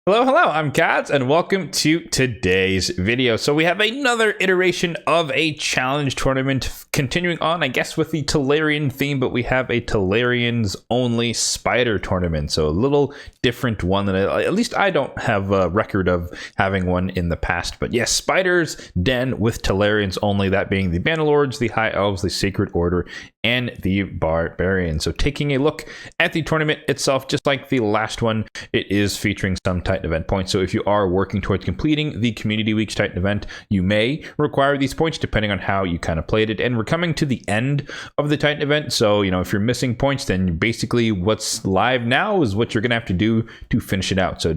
Hello, I'm Kads, and welcome to today's video. So we have another iteration of a challenge tournament, continuing on, I guess, with the Telerian theme, but we have a Telerians only spider tournament. So a little different one than at least I don't have a record of having one in the past. But yes, spiders den with Telerians only, that being the Bannerlords, the High Elves, the Sacred Order, and the Barbarians. So taking a look at the tournament itself, just like the last one, it is featuring some Titan event points. So if you are working towards completing the Community Week's Titan event, you may require these points depending on how you kind of played it. And we're coming to the end of the Titan event. So, you know, if you're missing points, then basically what's live now is what you're going to have to do to finish it out. So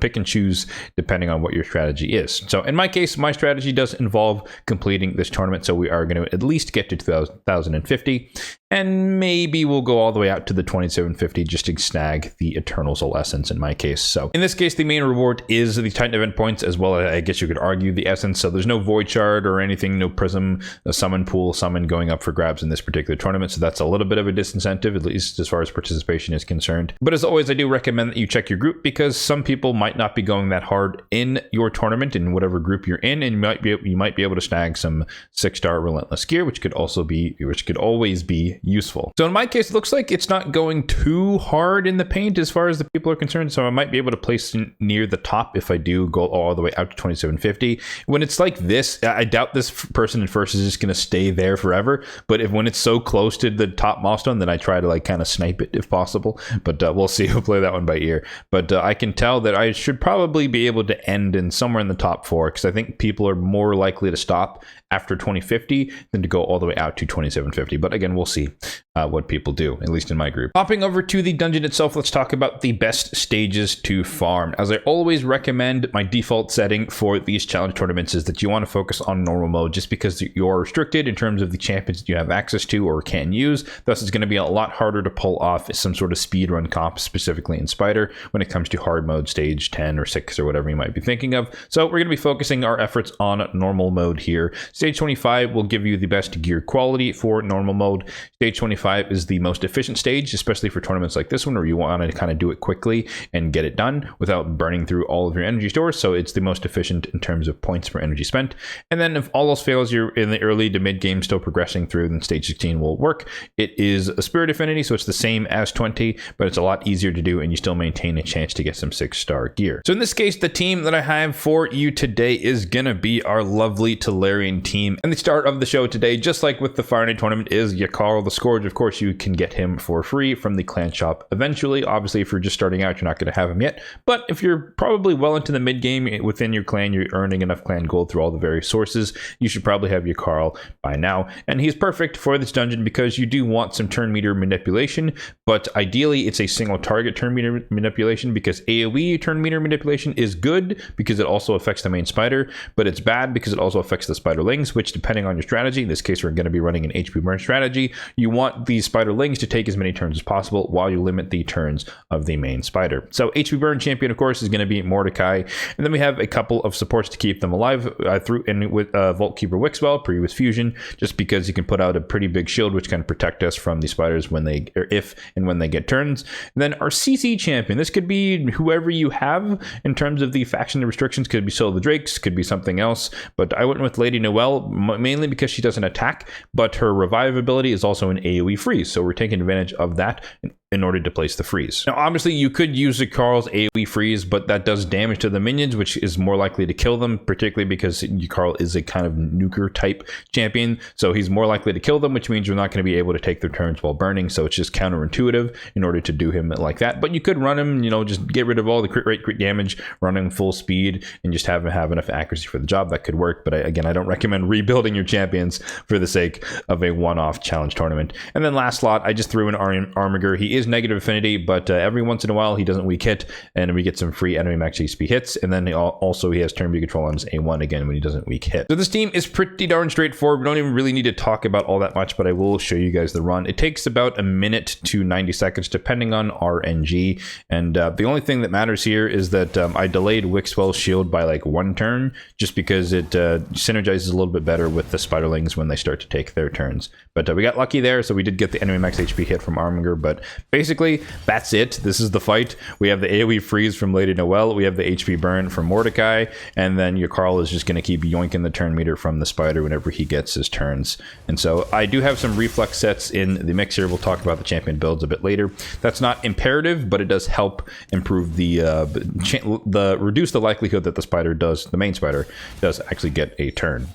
pick and choose depending on what your strategy is. So in my case, my strategy does involve completing this tournament. So we are going to at least get to 2050. And maybe we'll go all the way out to the 2750 just to snag the Eternal Soul Essence in my case. So in this case, the main reward is the Titan event points, as well as, I guess you could argue, the Essence. So there's no Void Shard or anything, no Prism, a Summon Pool, Summon going up for grabs in this particular tournament. So that's a little bit of a disincentive, at least as far as participation is concerned. But as always, I do recommend that you check your group, because some people might not be going that hard in your tournament, in whatever group you're in, and you might be able to snag some 6-star Relentless gear, which could always be useful. So in my case, it looks like it's not going too hard in the paint as far as the people are concerned. So I might be able to place near the top if I do go all the way out to 2750. When it's like this, I doubt this person in first is just going to stay there forever. But when it's so close to the top milestone, then I try to like kind of snipe it if possible. But we'll see. We'll play that one by ear. But I can tell that I should probably be able to end in somewhere in the top 4, because I think people are more likely to stop after 2050 than to go all the way out to 2750. But again, we'll see what people do, at least in my group. Hopping over to the dungeon itself, let's talk about the best stages to farm. As I always recommend, my default setting for these challenge tournaments is that you want to focus on normal mode, just because you're restricted in terms of the champions that you have access to or can use. Thus, it's going to be a lot harder to pull off some sort of speed run comp, specifically in Spider, when it comes to hard mode, stage 10 or 6 or whatever you might be thinking of. So we're going to be focusing our efforts on normal mode here. Stage 25 will give you the best gear quality for normal mode. Stage 25 is the most efficient stage, especially for tournaments like this one, where you want to kind of do it quickly and get it done without burning through all of your energy stores. So it's the most efficient in terms of points per energy spent. And then if all else fails, you're in the early to mid game still progressing through, then stage 16 will work. It is a Spirit Affinity, so it's the same as 20, but it's a lot easier to do, and you still maintain a chance to get some 6-star gear. So in this case, the team that I have for you today is gonna be our lovely Telerian team. And the start of the show today, just like with the Fire Knight tournament, is Yakarl the Scourge. Of course, you can get him for free from the clan shop eventually. Obviously, if you're just starting out, you're not going to have him yet. But if you're probably well into the mid game within your clan, you're earning enough clan gold through all the various sources, you should probably have Yakarl by now. And he's perfect for this dungeon because you do want some turn meter manipulation, but ideally it's a single target turn meter manipulation, because AoE turn meter manipulation is good because it also affects the main spider, but it's bad because it also affects the spiderlings, which, depending on your strategy, in this case we're going to be running an HP burn strategy, you want these spiderlings to take as many turns as possible while you limit the turns of the main spider. So HP burn champion, of course, is going to be Mordecai, and then we have a couple of supports to keep them alive through in with Vault Keeper Wixwell, previous fusion, just because you can put out a pretty big shield which can protect us from the spiders when they, or if and when they get turns. And then our CC champion, this could be whoever you have in terms of the faction restrictions. Could be Soul of the Drakes, could be something else, but I went with Lady Noelle mainly because she doesn't attack, but her revive ability is also an AoE freeze, so we're taking advantage of that in order to place the freeze. Now, obviously, you could use Yakarl's AoE freeze, but that does damage to the minions, which is more likely to kill them, particularly because Yakarl is a kind of nuker type champion, so he's more likely to kill them, which means you're not going to be able to take their turns while burning, so it's just counterintuitive in order to do him like that. But you could run him, you know, just get rid of all the crit rate, crit damage, run him full speed, and just have him have enough accuracy for the job. That could work, but again, I don't recommend rebuilding your champions for the sake of a one-off challenge tournament. And then last slot, I just threw in Armiger. He is negative affinity, but every once in a while he doesn't weak hit, and we get some free enemy max HP hits. And then also he has turn view control on his A1 again when he doesn't weak hit. So this team is pretty darn straightforward. We don't even really need to talk about all that much, but I will show you guys the run. It takes about a minute to 90 seconds depending on RNG, and the only thing that matters here is that I delayed Wixwell's shield by like 1 turn, just because it synergizes a little bit better with the spiderlings when they start to take their turns. But we got lucky there, so we did get the enemy max HP hit from Armiger, but basically, that's it. This is the fight. We have the AoE freeze from Lady Noelle. We have the HP burn from Mordecai. And then your Carl is just going to keep yoinking the turn meter from the spider whenever he gets his turns. And so I do have some reflex sets in the mix here. We'll talk about the champion builds a bit later. That's not imperative, but it does help improve reduce the likelihood that the main spider does actually get a turn.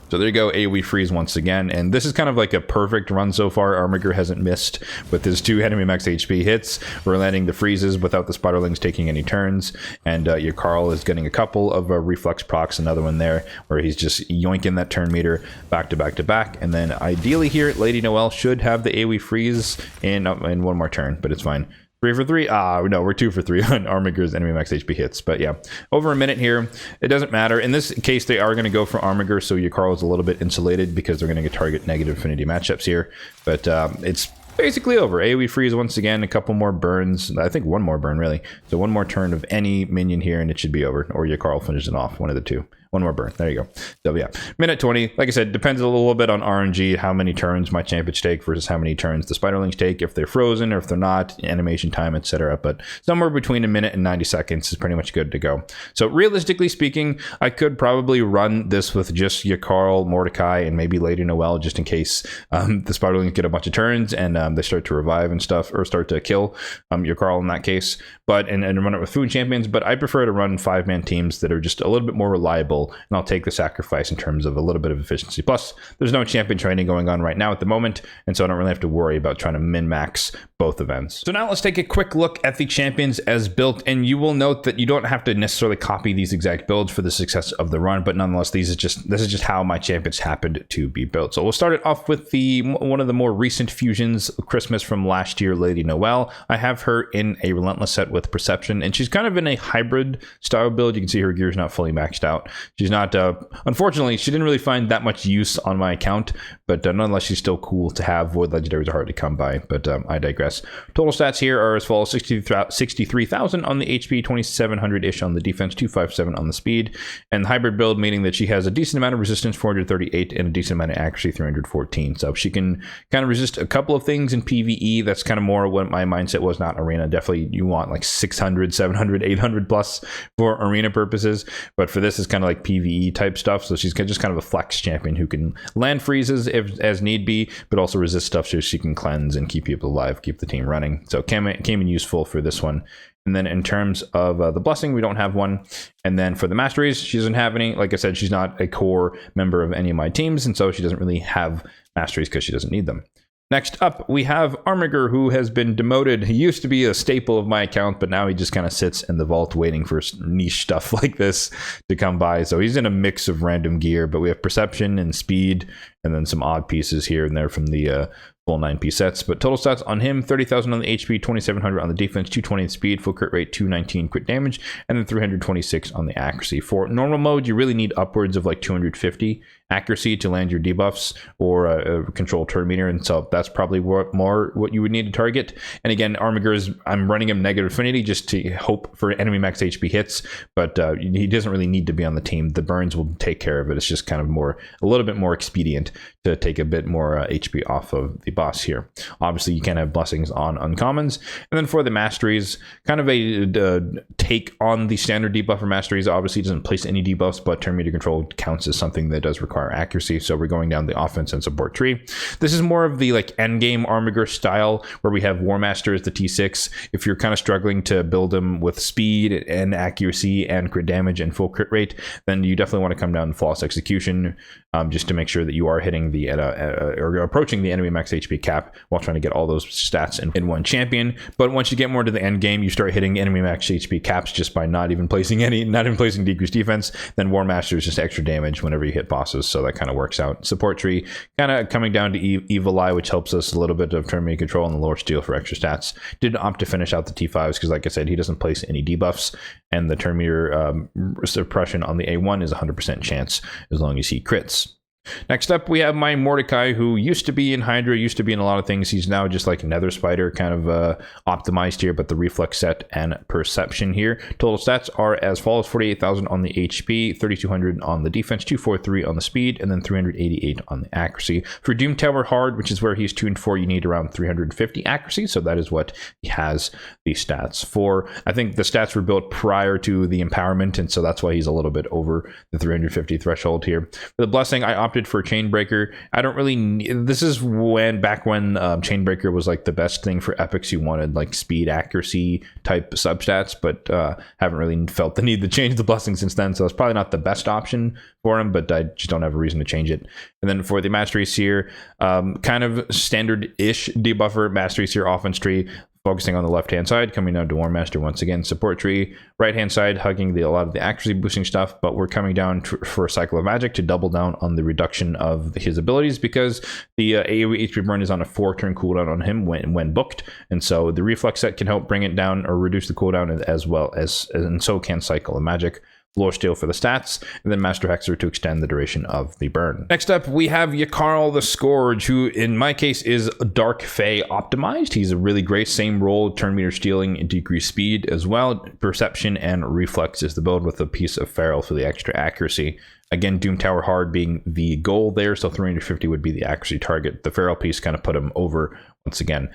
So there you go, AoE freeze once again, and this is kind of like a perfect run so far. Armiger hasn't missed with his 2 enemy max HP hits. We're landing the freezes without the spiderlings taking any turns, and your Carl is getting a couple of reflex procs, another one there, where he's just yoinking that turn meter back to back to back, and then ideally here, Lady Noelle should have the AoE freeze in one more turn, but it's fine. 3 for 3? No, we're 2 for 3 on Armiger's enemy max HP hits. But yeah, over a minute here. It doesn't matter. In this case, they are going to go for Armiger, so your Carl is a little bit insulated because they're going to target negative affinity matchups here. But it's basically over. AoE freeze once again, a couple more burns. I think one more burn, really. So one more turn of any minion here, and it should be over. Or your Carl finishes it off, one of the two. One more burn. There you go. So yeah, minute 20. Like I said, depends a little bit on RNG, how many turns my champions take versus how many turns the spiderlings take, if they're frozen or if they're not, animation time, etc. But somewhere between a minute and 90 seconds is pretty much good to go. So realistically speaking, I could probably run this with just Yakarl, Mordecai, and maybe Lady Noelle, just in case the spiderlings get a bunch of turns and they start to revive and stuff, or start to kill Yakarl in that case. But and run it with food champions. But I prefer to run 5-man teams that are just a little bit more reliable. And I'll take the sacrifice in terms of a little bit of efficiency. Plus, there's no champion training going on right now at the moment, and so I don't really have to worry about trying to min-max both events. So now let's take a quick look at the champions as built, and you will note that you don't have to necessarily copy these exact builds for the success of the run, but nonetheless, this is just how my champions happened to be built. So we'll start it off with one of the more recent fusions, Christmas from last year, Lady Noelle. I have her in a Relentless set with Perception, and she's kind of in a hybrid style build. You can see her gear's not fully maxed out. She's not, unfortunately, she didn't really find that much use on my account, but nonetheless, she's still cool to have. Void Legendaries are hard to come by, but I digress. Total stats here are as follows: 63,000 on the HP, 2,700-ish on the defense, 257 on the speed, and the hybrid build, meaning that she has a decent amount of resistance, 438, and a decent amount of accuracy, 314. So she can kind of resist a couple of things in PvE. That's kind of more what my mindset was, not arena. Definitely, you want like 600, 700, 800 plus for arena purposes, but for this, it's kind of like PvE type stuff. So she's just kind of a flex champion who can land freezes as need be, but also resist stuff so she can cleanse and keep people alive, keep the team running. So came in useful for this one. And then in terms of the blessing, we don't have one. And then for the masteries, she doesn't have any. Like I said, she's not a core member of any of my teams, and so she doesn't really have masteries because she doesn't need them. Next up, we have Armiger, who has been demoted. He used to be a staple of my account, but now he just kind of sits in the vault waiting for niche stuff like this to come by. So he's in a mix of random gear, but we have Perception and Speed, and then some odd pieces here and there from the full 9P sets. But total stats on him: 30,000 on the HP, 2,700 on the defense, 220 in speed, full crit rate, 219 crit damage, and then 326 on the accuracy. For normal mode, you really need upwards of like 250 accuracy to land your debuffs or a control turn meter, and so that's probably what you would need to target. And again, Armiger I'm running him negative affinity just to hope for enemy max HP hits, but he doesn't really need to be on the team. The burns will take care of it. It's just kind of a little bit more expedient to take a bit more HP off of the boss here. Obviously, you can't have blessings on uncommons. And then for the masteries, kind of a take on the standard debuff for masteries. Obviously, it doesn't place any debuffs, but turn meter control counts as something that does require accuracy, so we're going down the offense and support tree. This is more of the like endgame Armiger style, where we have War Master as the T6. If you're kind of struggling to build him with speed and accuracy and crit damage and full crit rate, then you definitely want to come down to Flawless Execution, just to make sure that you are hitting the or approaching the enemy max HP cap while trying to get all those stats in one champion. But once you get more to the end game, you start hitting enemy max HP caps just by not even placing decreased defense. Then War Master is just extra damage whenever you hit bosses, so that kind of works out. Support tree kind of coming down to Evil Eye, which helps us a little bit of turn meter control, and the Lore Steel for extra stats. Did opt to finish out the T5s because, like I said, he doesn't place any debuffs, and the turn meter suppression on the A1 is 100% chance as long as he crits. Next up, we have my Mordecai, who used to be in Hydra, used to be in a lot of things. He's now just like Nether Spider, kind of optimized here, but the reflex set and perception here. Total stats are as follows: 48,000 on the HP, 3,200 on the defense, 243 on the speed, and then 388 on the accuracy. For Doom Tower Hard, which is where he's tuned for, you need around 350 accuracy, so that is what he has the stats for. I think the stats were built prior to the empowerment, and so that's why he's a little bit over the 350 threshold here. For the Blessing, I opted for Chainbreaker. I don't really this is back when Chainbreaker was like the best thing for epics. You wanted like speed, accuracy type substats, but haven't really felt the need to change the Blessing since then, so it's probably not the best option for him, but I just don't have a reason to change it. And then for the Mastery Seer, kind of standard-ish debuffer, Mastery Seer offense tree, focusing on the left-hand side, coming down to War Master once again, support tree, right-hand side, hugging a lot of the accuracy boosting stuff, but we're coming down for a Cycle of Magic to double down on the reduction of his abilities, because the AoE HP burn is on a 4-turn cooldown on him when booked, and so the reflex set can help bring it down or reduce the cooldown as well as, and so can Cycle of Magic. Lore Steel for the stats, and then Master Hexer to extend the duration of the burn. Next up, we have Yakarl the Scourge, who in my case is Dark Fae optimized. He's a really great same role, turn meter stealing and decreased speed as well. Perception and reflex is the build with a piece of Feral for the extra accuracy. Again, Doom Tower Hard being the goal there, so 350 would be the accuracy target. The Feral piece kind of put him over once again.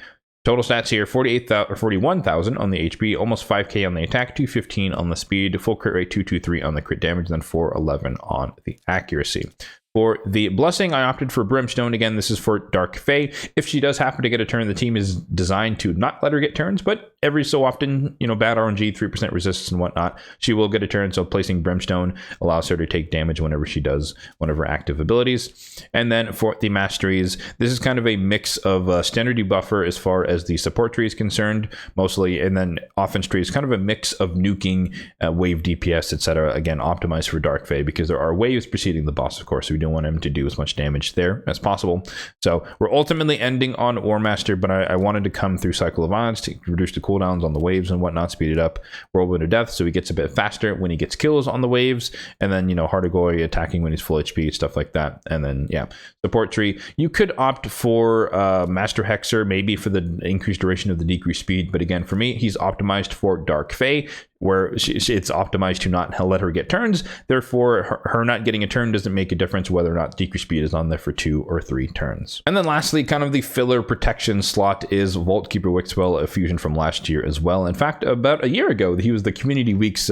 Total stats here, 41,000 on the HP, almost 5k on the attack, 215 on the speed, full crit rate 223 on the crit damage, and then 411 on the accuracy. For the Blessing, I opted for Brimstone. Again, this is for Dark Fae. If she does happen to get a turn, the team is designed to not let her get turns, but every so often, you know, bad RNG, 3% resistance and whatnot, she will get a turn, so placing Brimstone allows her to take damage whenever she does one of her active abilities. And then for the Masteries, this is kind of a mix of standard debuffer as far as the support tree is concerned, mostly, and then offense tree is kind of a mix of nuking, wave DPS, etc. Again, optimized for Dark Fae, because there are waves preceding the boss, of course, so we don't want him to do as much damage there as possible. So we're ultimately ending on War Master, but I wanted to come through Cycle of Odds to reduce the cooldowns on the waves and whatnot, speed it up, Whirlwind of Death, so he gets a bit faster when he gets kills on the waves, and then, you know, Hardigoy attacking when he's full HP, stuff like that. And then, yeah, support tree. You could opt for Master Hexer, maybe for the increased duration of the decreased speed, but again, for me, he's optimized for Dark Fae, where it's optimized to not let her get turns. Therefore, her not getting a turn doesn't make a difference whether or not decreased speed is on there for 2 or 3 turns. And then lastly, kind of the filler protection slot is Vault Keeper Wixwell, a fusion from last year as well. In fact, about a year ago, he was the Community Week's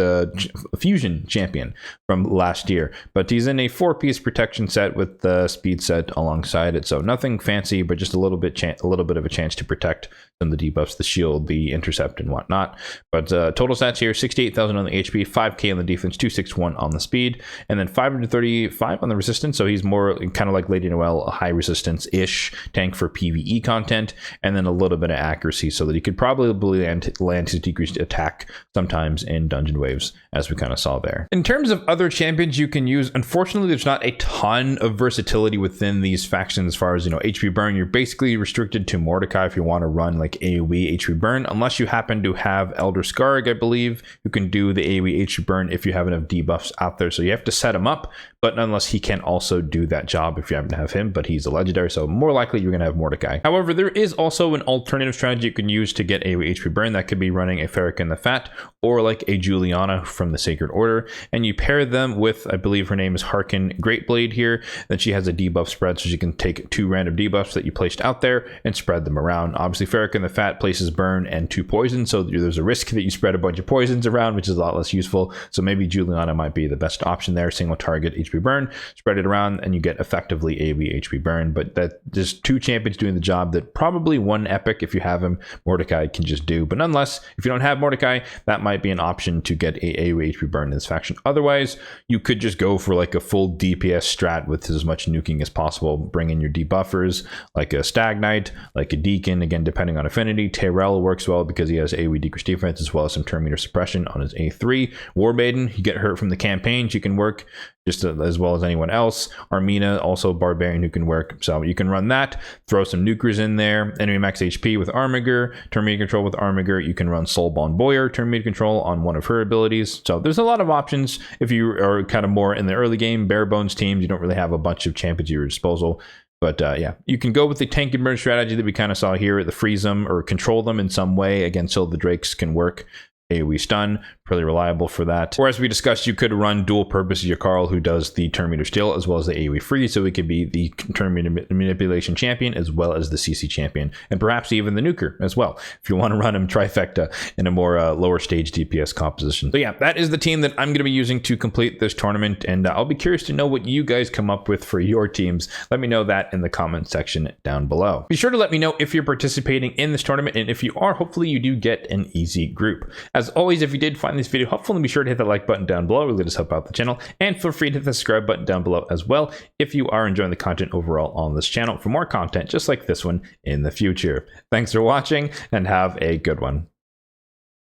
fusion champion from last year. But he's in a 4-piece protection set with the speed set alongside it, so nothing fancy, but just a little bit of a chance to protect some of the debuffs, the shield, the intercept, and whatnot. But total stats here: 68,000 on the HP, 5k on the defense, 261 on the speed, and then 535 on the resistance. So he's more kind of like Lady Noelle, a high resistance-ish tank for PvE content, and then a little bit of accuracy so that he could probably land his decreased attack sometimes in dungeon waves, as we kind of saw there. In terms of other champions you can use, unfortunately, there's not a ton of versatility within these factions as far as, you know, HP burn. You're basically restricted to Mordecai if you want to run like AoE HP burn, unless you happen to have Elder Scarg, I believe, who can do the AoE HP burn if you have enough debuffs out there. So you have to set him up, but nonetheless, he can also do that job if you happen to have him, but he's a legendary, so more likely you're going to have Mordecai. However, there is also an alternative strategy you can use to get AoE HP burn. That could be running a Farrakhan the Fat, or like a Juliana from the Sacred Order, and you pair them with, I believe her name is Harkin Greatblade here. Then she has a debuff spread, so she can take 2 random debuffs that you placed out there and spread them around. Obviously, Farrakhan the Fat places burn and 2 poison, so there's a risk that you spread a bunch of poisons around, which is a lot less useful. So maybe Juliana might be the best option there. Single target HP burn, spread it around, and you get effectively AoE HP burn. But that there's 2 champions doing the job that probably one epic, if you have him, Mordecai can just do. But nonetheless, if you don't have Mordecai, that might be an option to get a AoE HP burn in this faction. Otherwise, you could just go for like a full DPS strat with as much nuking as possible. Bring in your debuffers, like a Stag Knight, like a Deacon, again, depending on Pokemon Affinity. Tyrell works well because he has AoE decrease defense as well as some turn meter suppression on his A3. Warmaiden, you get hurt from the campaign, she can work just as well as anyone else. Armina, also Barbarian, who can work, so you can run that. Throw some nukers in there. Enemy max HP with Armiger, turn meter control with Armiger. You can run Soulbond Boyer, turn meter control on one of her abilities. So there's a lot of options if you are kind of more in the early game, bare bones teams. You don't really have a bunch of champions at your disposal. But yeah, you can go with the tank and burn strategy that we kind of saw here, the freeze them or control them in some way. Again, so the Drakes can work. AoE stun, pretty reliable for that. Or as we discussed, you could run dual purpose Yakarl, who does the turn meter steal as well as the AoE freeze, so it could be the turn meter manipulation champion as well as the CC champion, and perhaps even the nuker as well, if you want to run him trifecta in a more lower stage DPS composition. So yeah, that is the team that I'm going to be using to complete this tournament, and I'll be curious to know what you guys come up with for your teams. Let me know that in the comment section down below. Be sure to let me know if you're participating in this tournament, and if you are, hopefully you do get an easy group. As always, if you did find this video helpful, then be sure to hit the like button down below. It really does help out the channel. And feel free to hit the subscribe button down below as well if you are enjoying the content overall on this channel for more content just like this one in the future. Thanks for watching and have a good one.